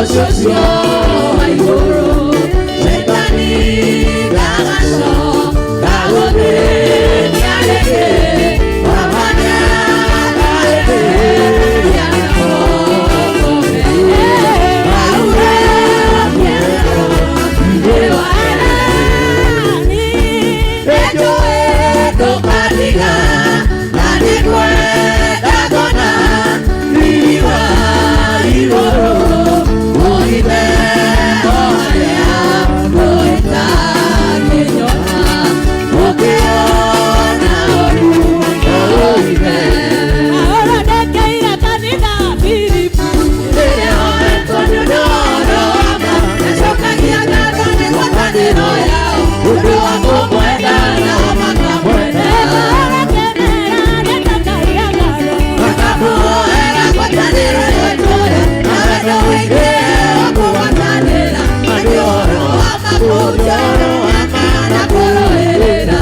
Joshua Aigoro Shetani Dagaso Dagode Nyaleke Wamanya Kaete Yanako Kome Aure Piero Ibewana Ni Ejo Edo Kadiga Nanekwe Dagona Riwa Igoro Oibe Oya Oita Kenyona Okeona Oru Oibe Ahora de que ir a Canida Filipu Dele Ome Konyo Dodo Ama Neshoka Kiagado Ne Watane Noya Udo Wako Mweda Na Wamaka Mweda Ahora que Nera Neta Kariagado Wakapo Era Kwatanira Yotoya Awedo Wike Wako Watanira Anyoro Amakujoro Amana Koro Herera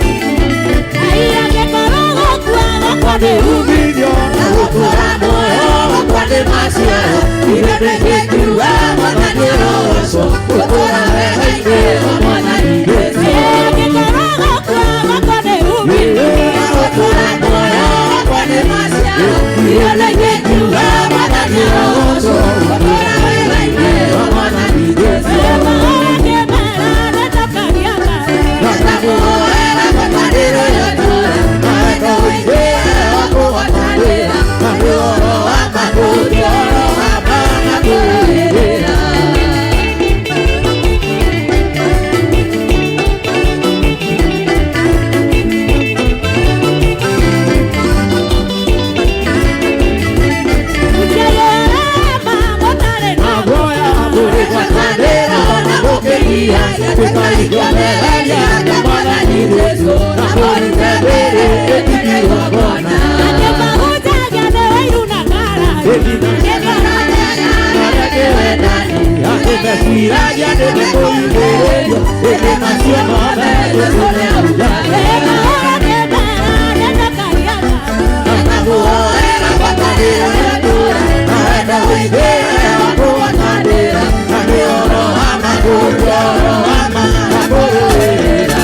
Aia que Korogo Kuana Kwade Ubidio Wakura Moyo Wakwade Masia Ibebe Kekiwa Wataniro Oso Wakura Wehaike Wamwana Igesi Aia que Korogo Kuana Kwade Ubidio Wakura Moyo Wakwade Masia Ibebe Kekiwa Wataniro Oso Wakura Wehaike Wamwana Igesi Aia que Mera Neta Kariaka Wakapo Era Wataniro Yotora Awedo Wike Wako Watanira Anyoro Amakujoro Amana Koro Herera Agoya Buri Kwatandera Na Bokeria Tekali Kwamelelia Kamana Nideso Na Bori Tebere Ekini Wabona Akema Huja Gane Weiruna Kara Ekina Ekana Tega Narekewe Nani Akeme Siraja Debe Koibereyo Ekema Sioma Bebe Sole Uja Eka Hora Kebera Neta Kariaka Akabu Era Kwatandera Yatura Naenda Wike Wako Watandera Anyoro Amakujoro Amana Koro Herera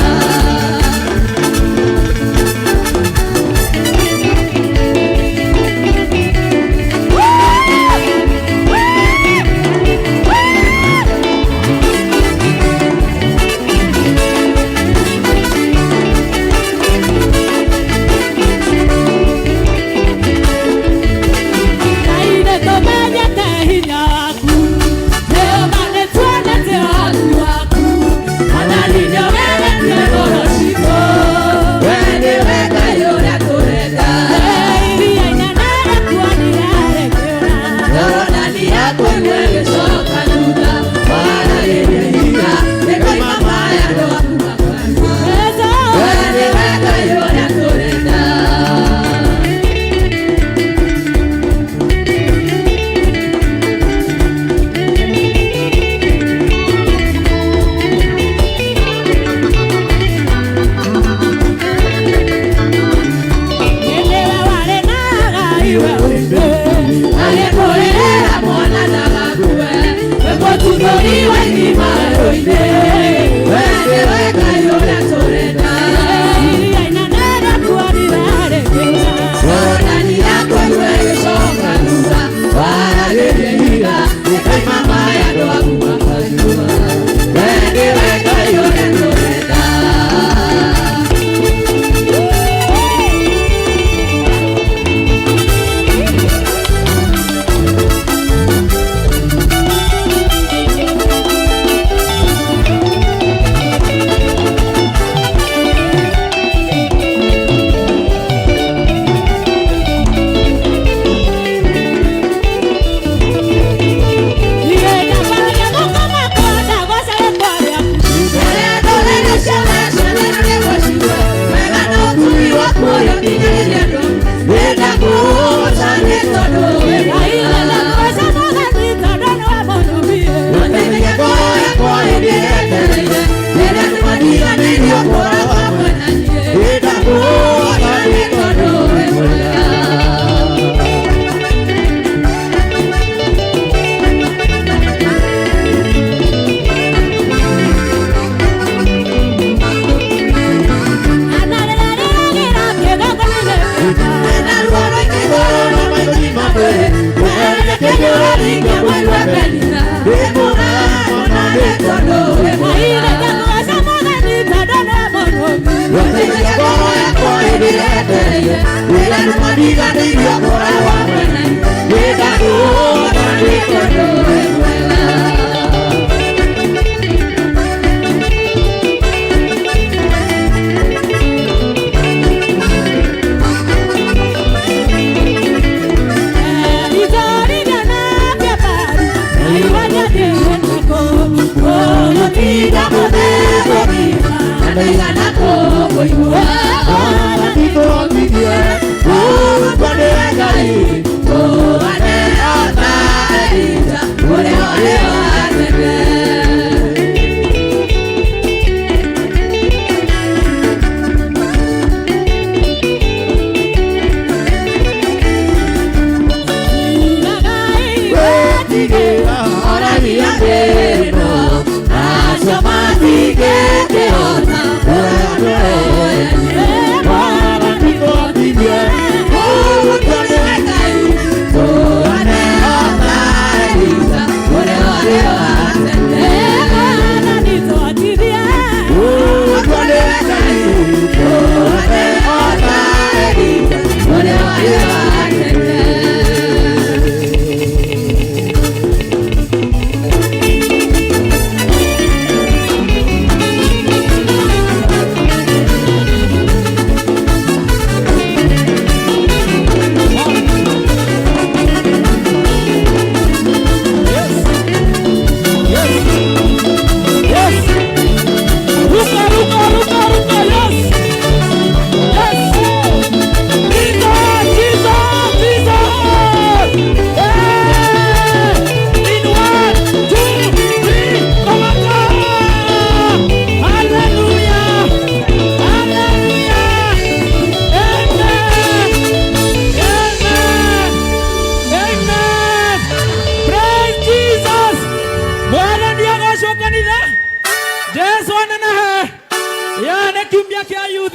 Naide Tomenya Tehina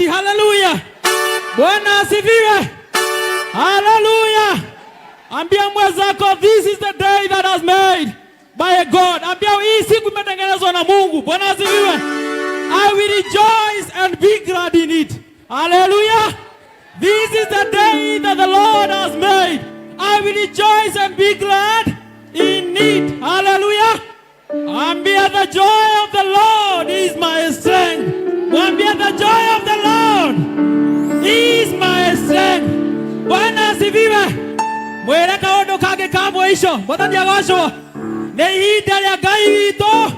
Hallelujah. Bwana asifiwe. Hallelujah. Ambia mwenzako, this is the day that has made by God. Ambia hii siku imetengenezwa na Mungu. Bwana asifiwe. I will rejoice and be glad in it. Hallelujah. This is the day that the Lord has made. I will rejoice and be glad in it. Hallelujah. Ambia the joy of the Lord is my strength. Ambia the joy of the Lord is my strength. Bwana asifiwe. Mwere kaondo kage kamwe isho. Bota diagosho. Nehida ya Ngai wito.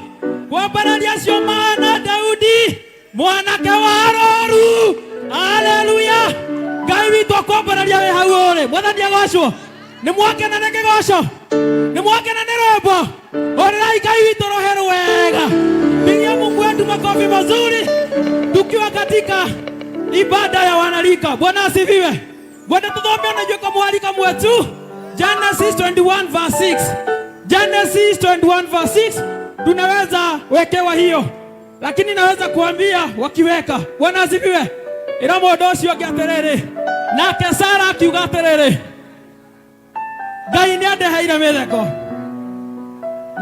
Kwambararia cio mana Daudi. Mwanake wa Haroru. Hallelujah. Ngai wito kwambararia we hau ore. Bota diagosho. Ni mwake na negegosho. Ni mwake na nerobo. Orai Ngai wito rohero wega. Pigia Mungu wetu makofi mazuri. Tukiwa katika ibada ya wanalika. Bwana asifiwe. Bwana tuthome na joka mwalika mwetu Genesis 21 verse 6. Genesis 21 verse 6 tunaweza wekewa hiyo. Lakini naweza kuambia wakiweka. Bwana asifiwe. Ila modosi wakiaterere. Na Kesara akiuga aterere. Ngai ni ande haira metheko.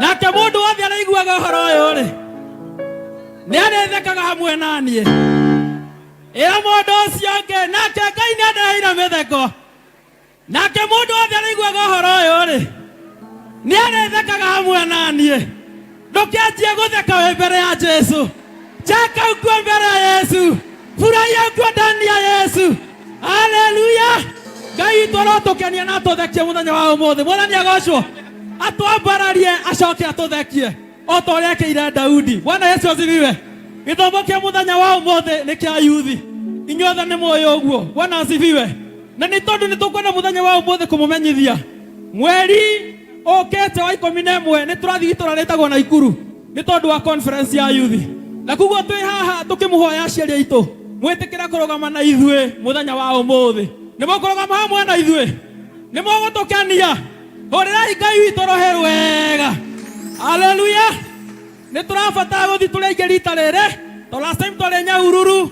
Na ke mundu wothe araiguaga horo uyu ri. Ni arethekaga hamwe nanie. Ila mundu ucio nge nake Ngai ni ande haira metheko. Na ke mundu wothe araiguaga horo uyu ri. Ni arethekaga hamwe nanie. Ndukianjie gutheka we mbere ya Jesu. Cheka uko mbere ya Yesu. Furahia uko ndani ya Yesu. Hallelujah. Ngai tũrotũkenia na tũthekie mũthenya wa ũmũthĩ. Mwana nĩ agocwo. Atwambararie acoke atũthekie. O ta ũrĩa ekĩire Daudi. Bwana Yesu asifiwe. Gĩthomo kĩa mũthenya wa ũmũthĩ nĩ kĩa yuthi. Inyuothe nĩ mũĩ ũguo. Bwana asifiwe. Na nĩ tondũ nĩ tũkwenda mũthenya wa ũmũthĩ kũmũmenyithia. Mweri ũkĩte wa 11 nĩ tũrathiĩ itũra rĩtagwo Naikuru. Nĩ tondũ wa conference ya yuthi. Na kuguo twĩ haha tũkĩmũhoya aciari aitũ. Mwĩtĩkĩre kũrũgama na ithuĩ mũthenya wa ũmũthĩ. Nĩmũkũrũgama hamwe na ithuĩ. Nĩmũgũtũkenia. Hũrĩrai Ngai witũ rohe wega. Hallelujah. Nĩtũrabatara gũthiĩ tũrĩ aingĩ rita rĩrĩ. To last time twarĩ Nyahururu.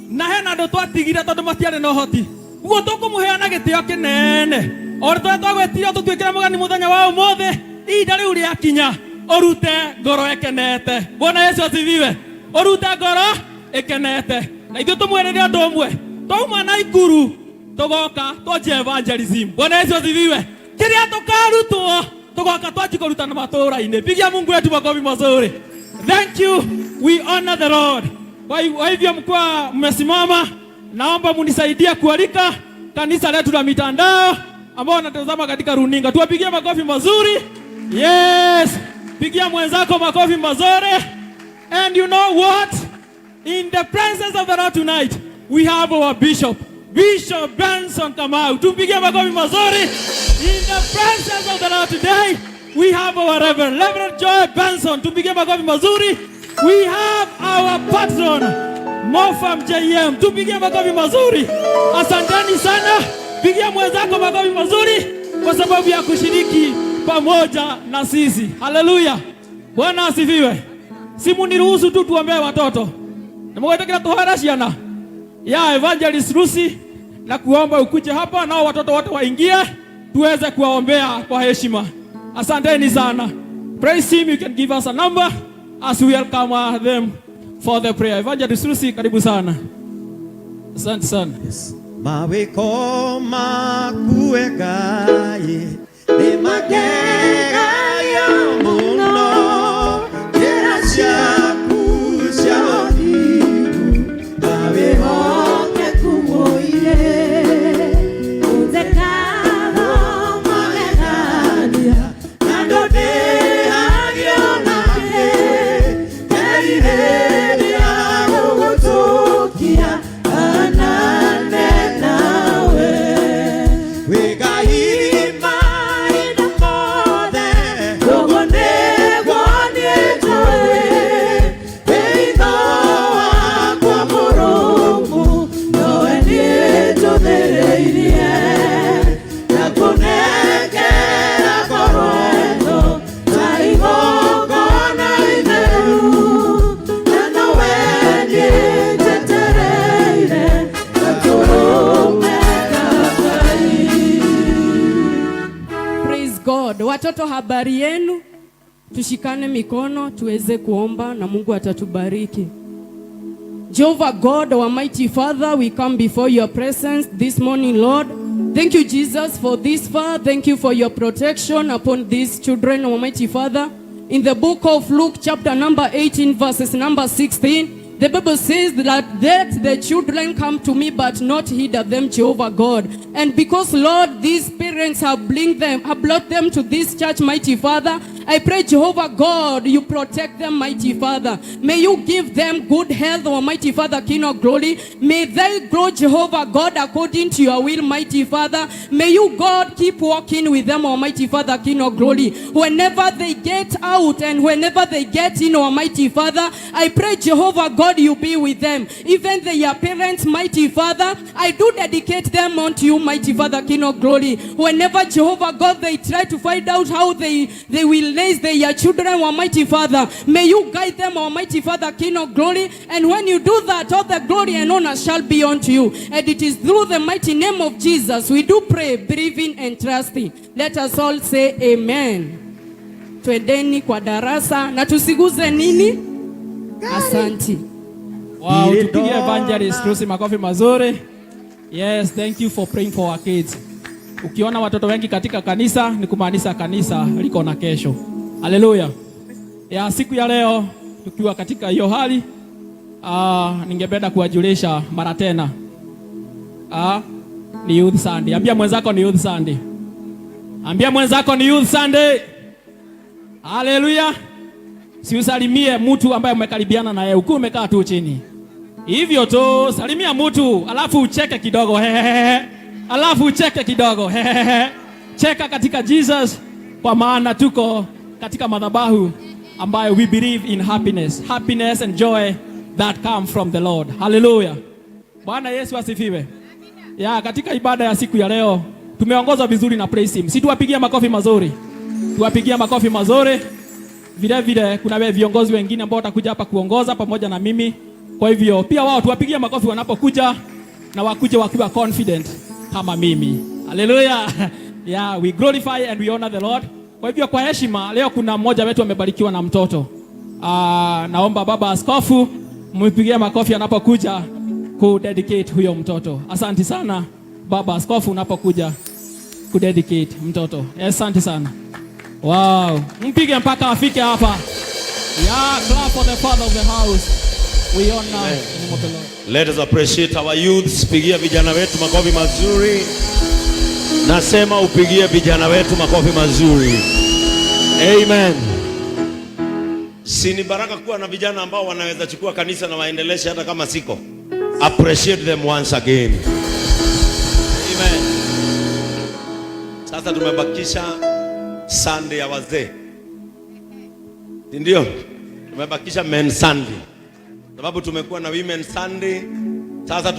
Na hena andũ twatigire tondũ matiarĩ na ũhoti. Ũguo tũkũmũheana gĩtĩo kĩnene. O rĩtwa twagwĩtire tũtuĩkĩre mũgeni mũthenya wa ũmũthĩ. Ihinda rĩu rĩakinya. Ũrute ngoro ĩkenete. Bwana Yesu asifiwe. Ũrute ngoro ĩkenete. Na ithuĩ tũmwĩrĩre ũndũ ũmwe. Twauma Naikuru tugoka twanjie evangelism. Bwana Yesu asifiwe. Kiria tukarutwo tugoka twanjie kurutana matũra-inĩ. Pigia Mungu wetu makofi mazuri. Thank you. We honor the Lord. Kwa hivyo mkuu mmesimama, naomba munisaidie kualika kanisa letu la mitandao ambao wanatazama katika runinga. Tuwapigie makofi mazuri. Yes. Pigia mwenzako makofi mazuri. And you know what? In the presence of the Lord tonight, we have our Bishop Benson Kamau. Tumpigie makofi mazuri. In the presence of the Lord today, we have our Reverend Joy Benson. Tumpigie makofi mazuri. We have our patron, Mofam JM. Tumpigie makofi mazuri. Asanteni sana. Pigia mwenzako makofi mazuri kwa sababu ya kushiriki pamoja na sisi. Haleluya. Bwana asifiwe. Simu niruhusu tu tuombee watoto. Na mwote kila tuharashiana. Ya Evangelist Lucy na kuomba ukuje hapa nao watoto wote waingie tuweze kuwaombea kwa heshima. Asanteni sana. Praise him, you can give us a number as we welcome them for the prayer. Evangelist Lucy, karibu sana. Asante sana. Yes. Maweko makuegaye ni magega ya muno yerasha kushani mawe hoke kumoire uzekado magegania nadode agionake erire ya kutokia Watoto, habari yenu? Tushikane mikono tuweze kuomba na Mungu atatubariki. Jehovah God, our mighty Father, we come before your presence this morning, Lord. Thank you, Jesus, for this far. Thank you for your protection upon these children, our mighty Father. In the book of Luke, chapter number 18, verses number 16, the Bible says that the children come to me, but not hinder them, Jehovah God. And because, Lord, these parents have brought them to this church, mighty Father, I pray, Jehovah God, you protect them, mighty Father. May you give them good health, Almighty Father, King of glory. May they grow, Jehovah God, according to your will, mighty Father. May you, God, keep walking with them, Almighty Father, King of glory. Whenever they get out and whenever they get in, Almighty Father, I pray, Jehovah God, you be with them. Even their parents, mighty Father, I do dedicate them unto you, mighty Father, King of glory. Whenever, Jehovah God, they try to find out how they will raise their children, Almighty Father, may you guide them, Almighty Father, King of glory. And when you do that, all the glory and honor shall be unto you. And it is through the mighty name of Jesus we do pray, believing and trusting. Let us all say amen. Twendeni kwa darasa na tusiguze nini? Asante. Wow, tupige Evangelist Lucy makofi mazuri. Yes, thank you for praying for our kids. Ukiona watoto wengi katika kanisa ni kumaanisha kanisa liko na kesho. Haleluya. Ya siku ya leo tukiwa katika hiyo hali, ningependa kuwajulisha mara tena. Ni Youth Sunday. Ambia mwenzako ni Youth Sunday. Ambia mwenzako ni Youth Sunday. Haleluya. Si usalimie mtu ambaye umekaribiana na yeye, ukiwa umekaa tu chini. Hivyo tu, salimia mtu, alafu ucheke kidogo. Alafu ucheke kidogo. Cheka katika Jesus, kwa maana tuko katika madhabahu ambayo we believe in happiness. Happiness and joy that come from the Lord. Hallelujah. Bwana Yesu asifiwe. Ya katika ibada ya siku ya leo tumeongozwa vizuri na praise team. Si tuwapigie makofi mazuri. Tuwapigie makofi mazuri. Vile vile kuna viongozi wengine ambao watakuja hapa kuongoza pamoja na mimi. Kwa hivyo pia wao tuwapigie makofi wanapokuja na wakuje wakiwa confident kama mimi. Hallelujah. Yeah, we glorify and we honor the Lord. Kwa hivyo kwa heshima leo kuna mmoja wetu amebarikiwa na mtoto. Naomba baba askofu mpigie makofi anapokuja kudedicate huyo mtoto. Asante sana baba askofu unapokuja kudedicate mtoto. Asante sana. Wow, mpige mpaka afike hapa. Yeah, clap for the father of the house. We honor the name of the Lord. Let us appreciate our youths. Pigia vijana wetu makofi mazuri. Nasema upigie vijana wetu makofi mazuri. Amen. Si ni baraka kuwa na vijana ambao wanaweza chukua kanisa na waendeleshe hata kama siko. Appreciate them once again. Amen. Sasa tumebakisha Sunday ya wazee. Ndio? Tumebakisha Men Sunday. Sababu tumekuwa na Women Sunday. Sasa